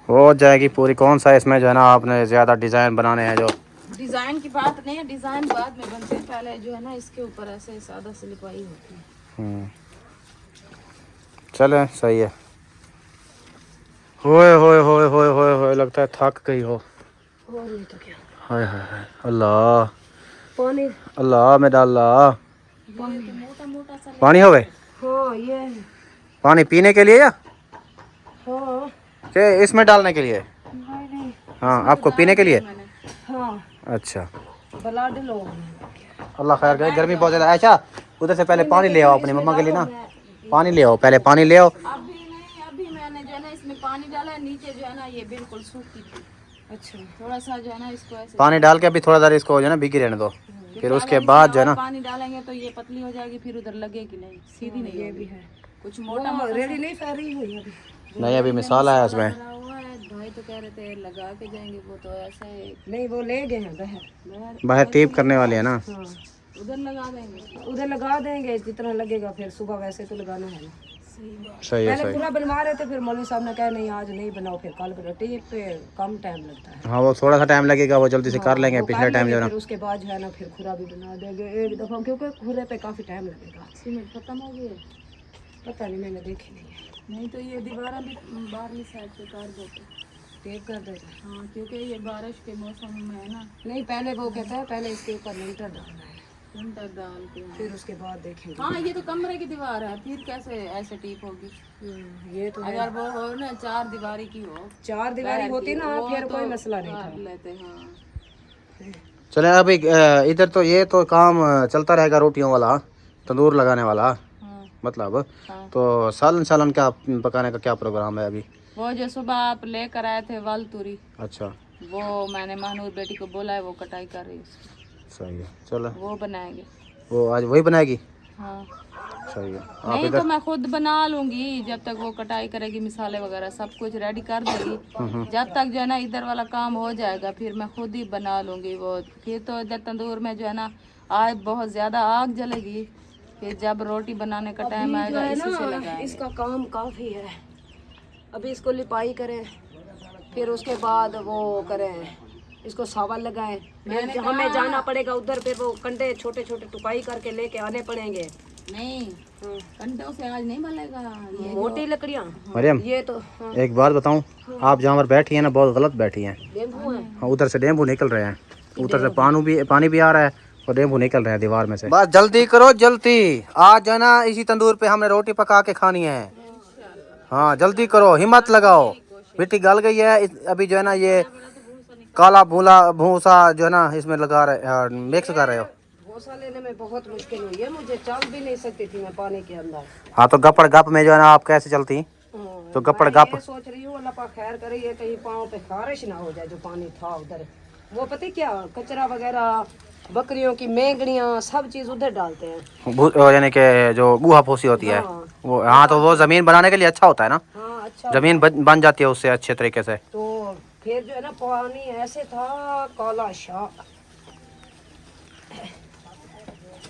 हो जाएगी पूरी। कौन सा इसमें जो है ना आपने ज़्यादा डिज़ाइन बनाने हैं? जो डिज़ाइन की बात नहीं है, डिज़ाइन बाद में बनते हैं, पहले जो है ना इसके ऊपर ऐसे सादा सी लिपाई होती है। चले सही है। होए होए होए होए होए होए भाई लगता है थक गई हो। और नहीं तो क्या। हाय हाय हाय, अल्लाह पानी। अल्लाह में डाला पानी हो गए। हाँ ये। पानी पीने के लिए या हाँ। कि इसमें डालने के लिए? नहीं। हाँ आपको पीने के लिए। हाँ अच्छा बला लो। अल्लाह खैर करे, गर्मी बहुत ज़्यादा है। अच्छा उधर से पहले पानी ले आओ अपनी मम्मा के लिए ना, पानी ले आओ, पहले पानी ले आओ। अभी नहीं, अभी मैंने जो है ना इसमें पानी डाला है, नीचे जो है ना ये बिल्कुल सूखी थी। अच्छा थोड़ा सा जो है ना इसको ऐसे पानी डाल के अभी थोड़ा देर इसको जो है ना भीगी रहने दो, फिर उसके बाद जो है ना पानी डालेंगे तो ये पतली हो जाएगी, फिर उधर लगेगी नहीं, सीधी नहीं ये होगी। भी है। कुछ मोटा रेडी नहीं फैल रही हुई अभी। नहीं अभी मिसाला है उसमें। लगा हुआ है। भाई तो कह रहे थे लगा के जाएंगे, वो तो ऐसे नहीं वो ले गए हैं बहर। बाहर टीप करने वाले है ना। हाँ उधर लगा देंगे। उधर लगा देंगे जितना लगेगा, फिर सुबह वैसे तो लगाना है ना। सही है पहले सही। पूरा बनवा रहे थे, फिर मौलवी साहब ने कहा नहीं आज नहीं बनाओ, फिर कल बनाओ। टीप पे कम टाइम लगता है। हाँ वो थोड़ा सा टाइम लगेगा, वो जल्दी से कर लेंगे। वो पिछले कर टाइम जो है लेंगे, ना फिर उसके बाद जो है ना फिर खुरा भी बना देंगे एक दफा, क्योंकि खुरे पे काफी टाइम लगेगा। सीमेंट खत्म हो गई। पता नहीं मैंने देखी नहीं है। नहीं तो ये दीवार भी बाहरली साइड से कर देते। टेप कर देगा। हाँ क्योंकि ये बारिश के मौसम में है ना, नहीं पहले वो कहता है पहले इसके ऊपर लिंटर डालना है, लिंटर डाल के। फिर उसके बाद देखेंगे। हाँ ये तो कमरे की दीवार है, फिर कैसे ऐसे टीप होगी? ये तो है। अगर वो हो ना चार दीवारी की हो, चार दीवारी होती ना वो फिर तो कोई मसला नहीं था। कर लेते। हाँ चले अभी इधर तो ये तो काम चलता रहेगा, रोटियों वाला, तंदूर लगाने वाला हाँ मतलब। हाँ। तो सालन सालन क्या पकाने का क्या प्रोग्राम है अभी? वो जो सुबह आप लेकर आए थे वाल तुरी, अच्छा वो मैंने महानूर बेटी को बोला है, वो कटाई कर रही है उसकी, सही है। चलो वो बनाएंगे। वो आज वही बनाएगी। हाँ सही है। आप नहीं इधर तो मैं खुद बना लूंगी, जब तक वो कटाई करेगी, मिसाले वगैरह सब कुछ रेडी कर देगी। जब तक जो है ना इधर वाला काम हो जाएगा, फिर मैं खुद ही बना लूंगी वो। फिर तो इधर तंदूर में जो है ना आज बहुत ज्यादा आग जलेगी, फिर जब रोटी बनाने का टाइम आएगा इसी से लगाएंगे। इसका काम काफी है। अभी इसको लिपाई करें, फिर उसके बाद वो करें, इसको सावल लगाएं। हमें जाना पड़ेगा उधर, फिर वो कंडे छोटे छोटे टुकाई करके लेके आने पड़ेंगे। नहीं कंडों से आज नहीं बनेगा ये मोटी लकड़ियाँ मरियम ये तो। हाँ एक बात बताऊं, आप जहाँ पर बैठी हैं ना बहुत गलत बैठी हैं। डेंगू है। हाँ उधर से डेंगू निकल रहे हैं, उधर से पानी भी आ रहा है और डेंगू निकल रहे हैं दीवार में से। बस जल्दी करो जल्दी, आज जो है ना इसी तंदूर पे हमने रोटी पका के खानी है। हाँ जल्दी करो, हिम्मत लगाओ, मिट्टी गल गई है। अभी जो है ना ये काला भूसा जो है ना इसमें लगा रहे, मिक्स कर रहे हो। भूसा लेने में बहुत मुश्किल हुई है मुझे, चल भी नहीं सकती थी मैं पानी के अंदर। हाँ तो गपड़ गप में जो है ना आप कैसे चलती? तो गपड़ मैं गप ये सोच रही हूँ अल्लाह पाक खैर करे, ये कहीं पाँव पे खारिश ना हो जाए। जो पानी था उधर, वो पता क्या कचरा वगैरह, बकरियों की मेंगड़ियाँ, सब चीज उधर डालते हैं। यानी कि जो गुहा फूसी होती है हाँ। वो। हाँ तो वो जमीन बनाने के लिए अच्छा होता है ना, हाँ अच्छा। जमीन बन जाती है उससे अच्छे तरीके से। तो फिर जो है ना पानी ऐसे था काला शाह।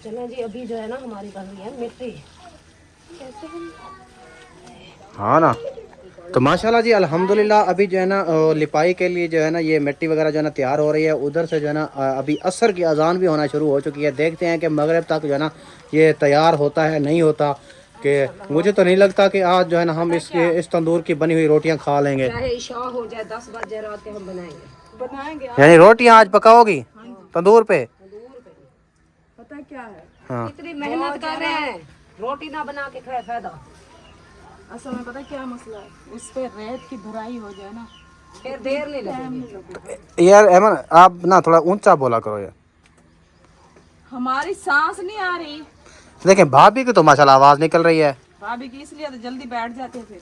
चलें जी, अभी जो है ना हमारी बन रही है मिट्टी। कैसे बन? हाँ ना, तो माशाल्लाह जी अल्हम्दुलिल्लाह अभी जो है ना लिपाई के लिए जो है ना ये मिट्टी वगैरह जो है ना तैयार हो रही है। उधर से जो है ना अभी असर की अजान भी होना शुरू हो चुकी है। देखते हैं कि मगरिब तक जो है ना ये तैयार होता है नहीं होता। कि मुझे तो नहीं लगता कि आज जो है ना हम इस तंदूर की बनी हुई रोटियां खा लेंगे। चाहे इशा हो जाए 10 बजे रात के हम बनाएंगे। यानी रोटियां आज पकाओगी तंदूर पे? पता क्या है, हाँ इतनी मेहनत कर रहे हैं, रोटी ना बना के खाए फायदा। असल में पता क्या मसला है, उस पे रेत की भराई हो जाए ना फिर देर नहीं लगेगी। यार अमन आप ना थोड़ा ऊंचा बोला करो यार। हमारी सांस नहीं आ रही। देखें भाभी की तो माशाल्लाह आवाज निकल रही है। भाभी की इसलिए तो जल्दी बैठ जाते हैं, फिर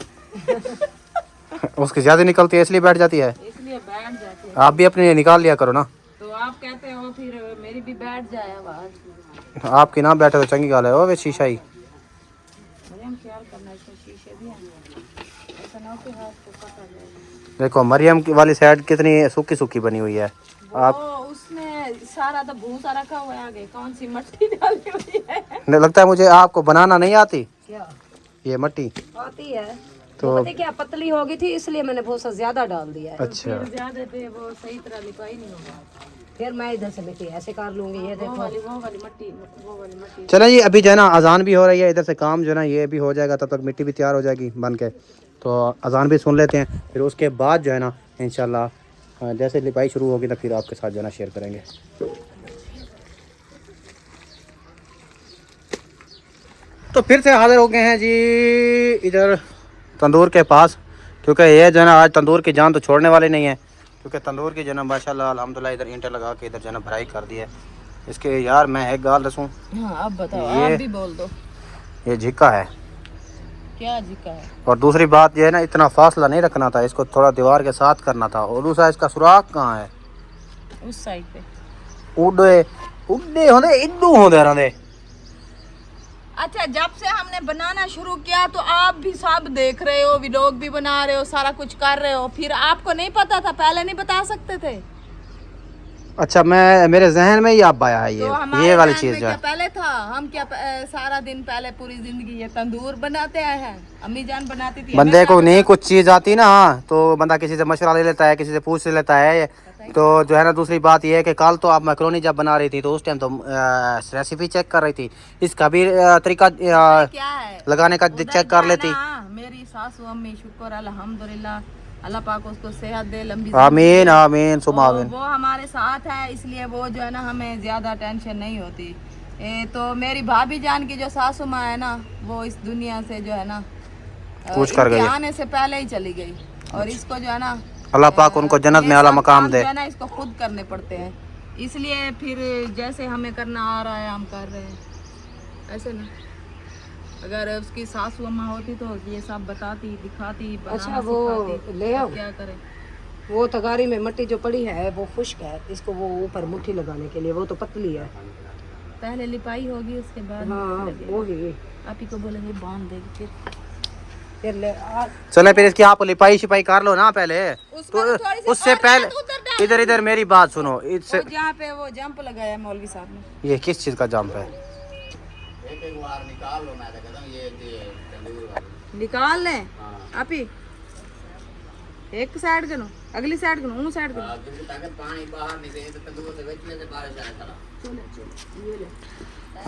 उसकी ज्यादा निकलती है इसलिए बैठ जाती है। इसलिए बैठ जाते हैं। आप भी अपने लिए निकाल लिया करो ना। तो आप कहते हो फिर मेरी भी बैठ जाए आवाज। आपकी ना बैठे तो चंगी गाल है। ओ वे शीशा ही मरियम ख्याल करना, इसमें शीशे भी हैं, ऐसा ना हो कि हाथ को पकड़ जाए। देखो मरियम की वाली साइड कितनी सूखी सूखी बनी हुई है। आप उसने सारा तो भूसा रखा हुआ है, आगे कौन सी मट्टी डाली हुई है। लगता है मुझे आपको बनाना नहीं आती क्या ये मट्टी। आती है तो पता क्या पतली हो गई थी इसलिए मैंने भूसा ज्यादा डाल दिया है। अच्छा ज्यादा पे वो सही तरह लिपाई नहीं होगा। फिर मैं इधर से मिट्टी ऐसे कर लूंगी। ये देखो वो वाली मट्टी। चलें जी अभी जो है ना अजान भी हो रही है, इधर से काम जो है ना ये भी हो जाएगा, तब तक मिट्टी भी तैयार हो जाएगी बन के। तो अजान भी सुन लेते हैं, फिर उसके बाद जो है ना इंशाल्लाह जैसे लिपाई शुरू होगी तो फिर आपके साथ जो है ना शेयर करेंगे। तो फिर से हाजिर हो गए हैं जी इधर तंदूर के पास, क्योंकि ये जो है ना आज तंदूर की जान तो छोड़ने वाले नहीं है, क्योंकि तंदूर की जो है ना माशाल्लाह अल्हम्दुलिल्लाह इधर ईंटें लगा के इधर जो है ना भराई कर दी है इसके। यार मैं एक गाल दसूँ, हाँ अब बताओ, ये- आप भी बोल दो ये झिक्का है। क्या जिक्का है। और दूसरी बात ये है ना इतना फासला नहीं रखना था, इसको थोड़ा दीवार के साथ करना था। और दूसरा इसका सुराख कहाँ है? उस साइड पे। उड्डे उड्डे होंदे इड्डू होंदे रहंदे। अच्छा, जब से हमने बनाना शुरू किया तो आप भी सब देख रहे हो, व्लॉग भी बना रहे हो, सारा कुछ कर रहे हो, फिर आपको नहीं पता था? पहले नहीं बता सकते थे? अच्छा, मैं मेरे जहन में ही आप आया है तो हमारे ये वाली ध्यान चीज़ में जो क्या है। पहले था? हम क्या सारा दिन पहले पूरी जिंदगी ये तंदूर बनाते आए हैं। अम्मी जान बनाती थी। बंदे हमें को क्या नहीं पता? कुछ चीज़ आती ना, तो बंदा किसी से मशवरा ले लेता है, किसी से पूछ लेता है। तो जो है ना दूसरी बात यह है कि कल तो आप मैक्रोनी जब बना रही थी तो उस टाइम तो रेसिपी चेक कर रही थी, इसका भी तरीका क्या है लगाने का उधर चेक कर जाना, लेती। मेरी सासू अम्मी शुक्र अल्हम्दुलिल्लाह, अल्लाह पाक उसको सेहत दे, लंबी आमीन जिंदगी दे। आमीन सुमा और आमीन। वो हमारे साथ है, इसलिए वो जो है ना हमें ज्यादा टेंशन नहीं होती। तो मेरी भाभी जान की जो सासू माँ है ना, वो इस दुनिया से जो है ना कूच कर गई इनके है। आने से पहले ही चली गई। और इसको जो है ना अल्लाह पाक उनको जन्नत ये में आला सब मकाम काम दे। जो है ना इसको खुद करने पड़ते हैं, इसलिए फिर जैसे हमें करना आ रहा है हम कर रहे हैं, ऐसे ना। अगर उसकी सासू अम्मा होती तो ये सब बताती, दिखाती, बनाना अच्छा, वो सिखाती, ले आओ। क्या करे। वो तगारी में मिट्टी जो पड़ी है वो खुश्क है, इसको वो ऊपर मुट्ठी लगाने के लिए, वो तो पतली है। पहले लिपाई होगी, उसके बाद हाँ लगेगा। वो ही। आप ही को बोलेंगे बांध देगी फिर ले चले फिर इसकी आप लिपाई शिपाई कर लो ना पहले, उसमें तो थोड़ी सी उससे और पहले मेहनत उधर डाल। इधर इधर मेरी बात सुनो। इससे वो जहाँ पे वो जंप लगाया मौलवी साहब ने, ये किस चीज़ का जंप है? निकाल ले आप ही। एक साइड करो, अगली साइड करो, साइड करो।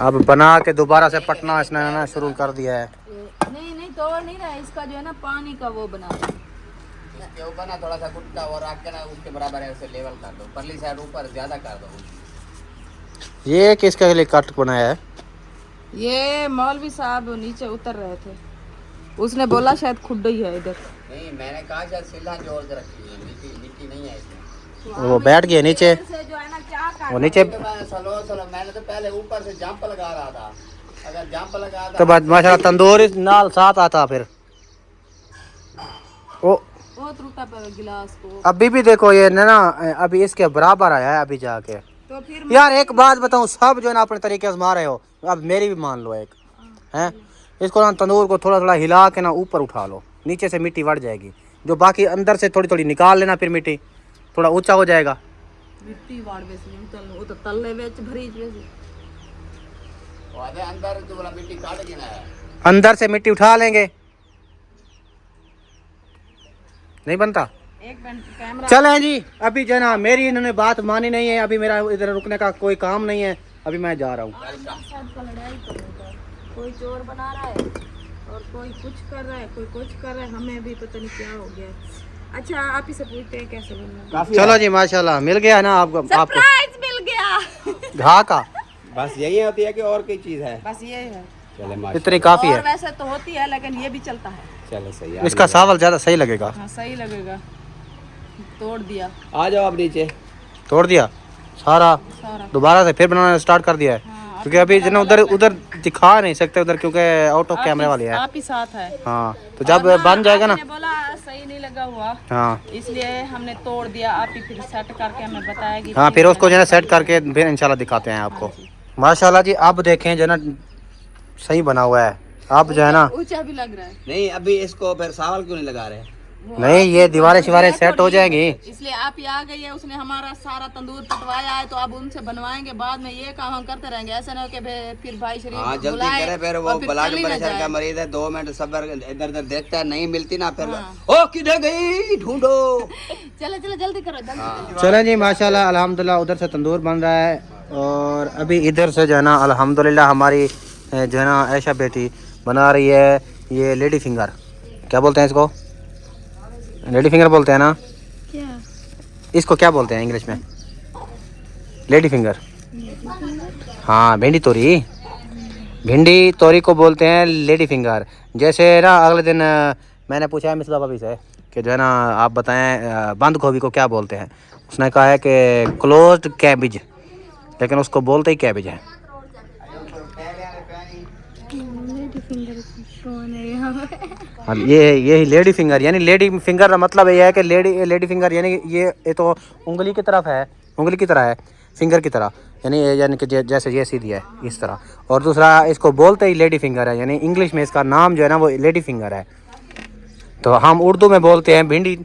अब बना के दोबारा से पटना इसने ना शुरू कर दिया है। नहीं नहीं, तोड़ नहीं रहा है, इसका जो है ना पानी का वो बना रहा है। इसके ऊपर ना थोड़ा सा गुट्टा और रख के ना उसके बराबर है उसे लेवल कर दो, परली साइड ऊपर ज्यादा कर दो। ये किसके लिए कट बनाया है? ये मौलवी साहब नीचे उतर रहे थे, उसने बोला शायद खुड ही है इधर। नहीं, मैंने कहा शायद सिल्ला जोड़ के रखी है, मिट्टी मिट्टी नहीं है इसमें। वो बैठ गए नीचे, से जो है ना क्या कर वो नीचे। तो मैं सलो मैंने तो पहले ऊपर से जंप लगा रहा था, अगर जंप लगा तो बाद माशाल्लाह तंदूर नाल साथ आता फिर। ओ बहुत रुका पर गिलास को। अभी भी देखो ये ना अभी इसके बराबर आया है अभी जाके। तो फिर यार एक बात बताऊं, सब जो है ना अपने तरीके से मार रहे हो, अब मेरी भी मान लो एक हैं। इसको ना तंदूर को थोड़ा थोड़ा हिला के ना ऊपर उठा लो, नीचे से मिट्टी बढ़ जाएगी, जो बाकी अंदर से थोड़ी थोड़ी निकाल लेना, फिर मिट्टी थोड़ा ऊंचा हो जाएगा। मिट्टी वाड़ वैसे वो तो तल्ले वेच भरी वैसे। वादे अंदर तो वाला मिट्टी काट के ना है। अंदर से मिट्टी उठा लेंगे, नहीं बनता। एक मिनट कैमरा। चलें जी, अभी जो है ना मेरी इन्होंने बात मानी नहीं है, अभी मेरा इधर रुकने का कोई काम नहीं है, अभी मैं जा रहा हूँ। कोई चोर बना रहा है और कोई कुछ कर रहा है, कोई कुछ कर रहा है, हमें भी पता नहीं क्या हो गया। अच्छा, आप ही से पूछते हैं कैसे बनना है। चलो जी, माशाल्लाह मिल गया ना आपको सरप्राइज मिल गया। घा का। बस यही होती है कि और कोई चीज है? बस ये है। चले इतनी काफी और है। वैसे तो होती है लेकिन ये भी चलता है। चलो सही है। इसका सावल ज्यादा सही लगेगा। हाँ सही लगेगा। तोड़ दिया आ जाओ आप नीचे। तोड़ दिया सारा, सारा। दोबारा से फिर बनाना स्टार्ट कर दिया है, क्योंकि अभी जो ना उधर उधर दिखा नहीं सकते उधर, क्योंकि ऑटो कैमरे वाली है। आप ही साथ है। हाँ, तो जब बन जाएगा ना, आपने बोला सही नहीं लगा हुआ, हाँ इसलिए हमने तोड़ दिया। आप ही फिर सेट करके हमें बताएगी। हाँ, फिर उसको जो है सेट करके फिर इंशाल्लाह दिखाते हैं आपको। माशाल्लाह जी, अब देखें जो ना सही बना हुआ है। अब जो है ना, ऊंचा भी लग रहा है। नहीं, अभी इसको फिर सावल क्यों नहीं लगा रहे? नहीं ये दीवारें शिवारें सेट हो जाएंगी। इसलिए आप ही आ गई है, उसने हमारा सारा तंदूर पटवाया है, तो अब उनसे बनवाएंगे। बाद में ये काम हम करते रहेंगे, ऐसा ना हो कि फिर भाई शरीफ हाँ जल्दी बुलाए करे, फिर और वो फिर ब्लड चल ही ना प्रेशर का जाए। मरीज है, 2 मिनट सब्र, इधर उधर देखता है, नहीं मिलती ना फिर ओ किधर गई ढूंढो। चलो चलो जल्दी करो, जल्दी। चलें जी, माशाल्लाह अल्हम्दुलिल्लाह उधर से तंदूर बन रहा है, और अभी इधर से जो है ना अल्हम्दुलिल्लाह हमारी जो है ना ऐशा बेटी बना रही है ये लेडी फिंगर। क्या बोलते हैं इसको? लेडी फिंगर बोलते हैं ना? क्या इसको क्या बोलते हैं इंग्लिश में? Lady finger. हाँ, भिंडी तोरी। भिंडी तोरी को बोलते हैं लेडी फिंगर। जैसे ना अगले दिन मैंने पूछा है मिसबा भाभी से कि जो है ना आप बताएं बंद गोभी को क्या बोलते हैं। उसने कहा है कि क्लोज्ड कैबिज, लेकिन उसको बोलते ही कैबिज है। हाँ, ये लेडी फिंगर, यानी लेडी फिंगर का मतलब ये है कि लेडी फिंगर यानी ये तो उंगली की तरफ है, उंगली की तरह है, फिंगर की तरह, यानी कि जैसे ये सीधी है इस तरह। और दूसरा इसको बोलते ही लेडी फिंगर है, यानी इंग्लिश में इसका नाम जो है ना वो लेडी फिंगर है। तो हम उर्दू में बोलते हैं भिंडी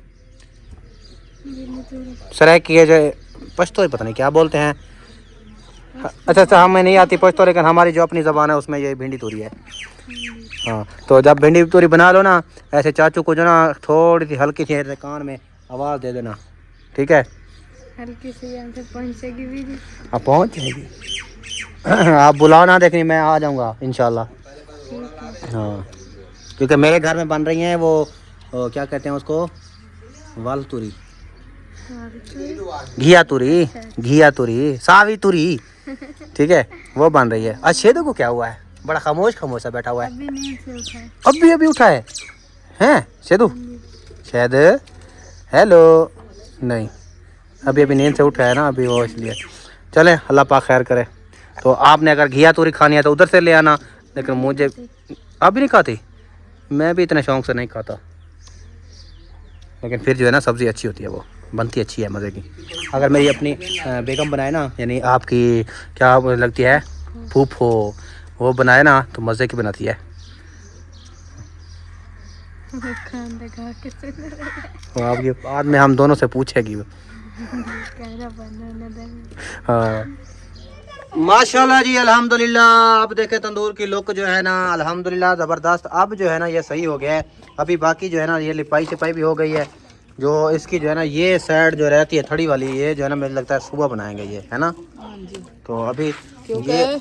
सराय की है, जो पश्तो ही पता नहीं क्या बोलते हैं। अच्छा, हमें नहीं आती पश्तो, लेकिन हमारी जो अपनी ज़बान है उसमें ये भिंडी तोरी है। हाँ, तो जब भिंडी तोरी बना लो ना, ऐसे चाचू को जो ना थोड़ी सी हल्की सी कान में आवाज़ दे देना, ठीक है? हल्की सी पहुंचेगी भी नहीं। अब पहुँच जाएगी। आप बुलाओ ना, देखनी मैं आ जाऊँगा इंशाल्लाह। हाँ, क्योंकि मेरे घर में बन रही हैं वो क्या कहते हैं उसको, वाल तूरी, घिया तूरी, सावी तूरी, ठीक है, वो बन रही है। आज शेदू को क्या हुआ है? बड़ा खामोश सा बैठा हुआ है। अभी उठा है हैं शेदू? शायद हेलो, नहीं, अभी नींद से उठा है ना अभी, वो इसलिए। चले, अल्लाह पाक खैर करे। तो आपने अगर घिया तूरी खानी है तो उधर से ले आना, लेकिन मुझे अभी नहीं खाती, मैं भी इतने शौक से नहीं खाता, लेकिन फिर जो है ना सब्ज़ी अच्छी होती है, वो बनती अच्छी है मज़े की। अगर मेरी अपनी बेगम बनाए ना, यानी आपकी क्या लगती है फूफो, वो बनाए ना तो मज़े की बनाती है। वो आपके बाद में हम दोनों से पूछेगी वो। हाँ, माशाल्लाह जी, अल्हम्दुलिल्लाह। अब देखे तंदूर की लुक जो है ना अल्हम्दुलिल्लाह ज़बरदस्त। अब जो है ना ये सही हो गया है। अभी बाकी जो है ना ये लिपाई सिपाई भी हो गई है। जो इसकी जो है ना ये साइड जो रहती है थड़ी वाली, ये जो है ना मुझे लगता है सुबह बनाएंगे ये, है ना? हाँ जी, तो अभी क्योंकि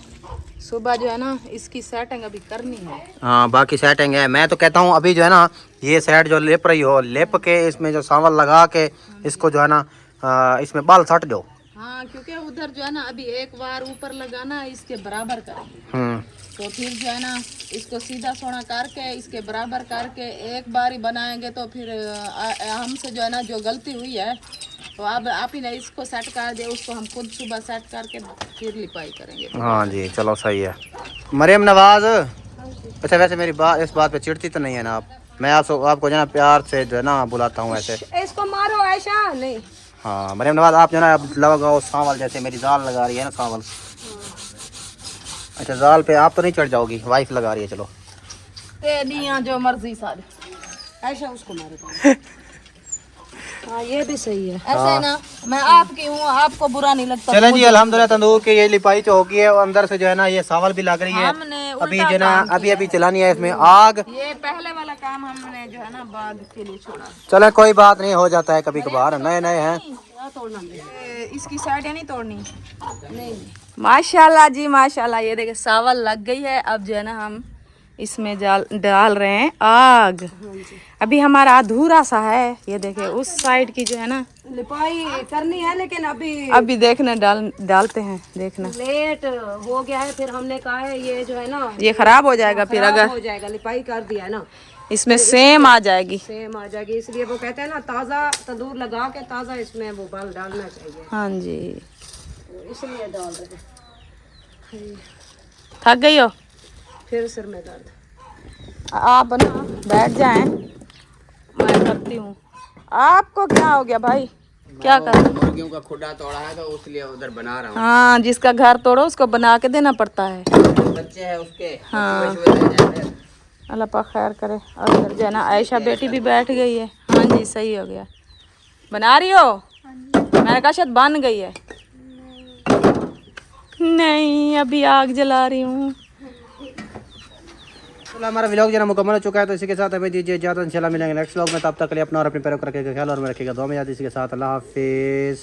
सुबह जो है ना इसकी सेटिंग अभी करनी है। हाँ, बाकी सेटिंग है। मैं तो कहता हूँ अभी जो है ना ये साइड जो लेप रही हो, लेप के इसमें जो सावल लगा के इसको जो है ना इसमें बाल सट दो। हाँ, क्योंकि उधर जो है ना अभी एक बार ऊपर लगाना इसके बराबर करेंगे, तो फिर जो है ना इसको सीधा सोना करके इसके बराबर करके एक बार ही बनाएंगे। तो फिर हमसे जो है ना जो गलती हुई है, तो अब आप ही ने इसको सेट कर दे, उसको हम खुद सुबह सेट करके फिर लिपाई करेंगे। हाँ जी, चलो सही है। मरियम नवाज, अच्छा वैसे मेरी बात इस बात पे चिढ़ती तो नहीं है ना आप? मैं आपको जो है ना प्यार से जो है ना बुलाता हूँ ऐसे। इसको मारो ऐसा नहीं। हाँ मरियम नवाज, आप जो है ना अब लगाओ सांवल, जैसे मेरी दाल लगा रही है ना सांवल। अच्छा, दाल पे आप तो नहीं चढ़ जाओगी, वाइफ लगा रही है। चलो तेनिया जो मर्जी सारी, ऐसा उसको मारो। हाँ, ये भी सही है। ऐसे ना मैं आपकी हूँ, आपको बुरा नहीं लगता। चलें जी, अल्हम्दुलिल्लाह तंदूर की ये लिपाई तो होगी है, और अंदर से जो है ना ये सांवल भी लग रही है। हमने अभी जो है ना अभी चलानी है इसमें आग। ये पहले वाला काम हमने जो है ना बाद के लिए छोड़ा। चले, कोई बात नहीं, हो जाता है कभी कभार, नए नए हैं। इसकी साइड नहीं तोड़नी। नहीं, माशाल्लाह जी माशाल्लाह। ये देखिए सावल लग गई है। अब जो है ना हम इसमें डाल रहे हैं आग। अभी हमारा अधूरा सा है। ये देखिए उस साइड की जो है ना लिपाई करनी है, लेकिन अभी देखना डालते हैं, देखना लेट हो गया है। फिर हमने कहा है ये जो है ना ये खराब हो जाएगा, फिर अगर हो जाएगा, लिपाई कर दिया है ना इसमें सेम आ जाएगी। सेम आ जाएगी, इसलिए वो कहते हैं ना ताज़ा तंदूर लगा के ताज़ा इसमें वो बाल डालना चाहिए, हाँ जी, इसलिए डाल रहे हैं। थक गई हो? फिर सिर में दर्द। आप ना बैठ जाएं, मैं करती हूँ। आपको क्या हो गया भाई? क्या कर? मुर्गियों का खुदा तोड़ा है तो इसलिए उधर बना रहा हूँ। हाँ, जिसका घर तोड़ो उसको बना के देना पड़ता है। बच्चे हैं उसके। हाँ, अल्लाह पाक खैर करे। और इधर जो है ना आयशा बेटी भी बैठ गई है। हाँ जी, सही हो गया। बना रही हो? मैंने कहा शायद बन गई है। नहीं, अभी आग जला रही हूँ। हमारा व्लॉग जो है मुकम्मल हो चुका है, तो इसी के साथ हमें दीजिए इजाज़त। इंशाल्लाह मिलेंगे नेक्स्ट व्लॉग में, तब तक के लिए अपना और अपने पैरों को रखिएगा ख्याल, और मैं रखिएगा दुआ में याद। इसी के साथ अल्लाह हाफिज़।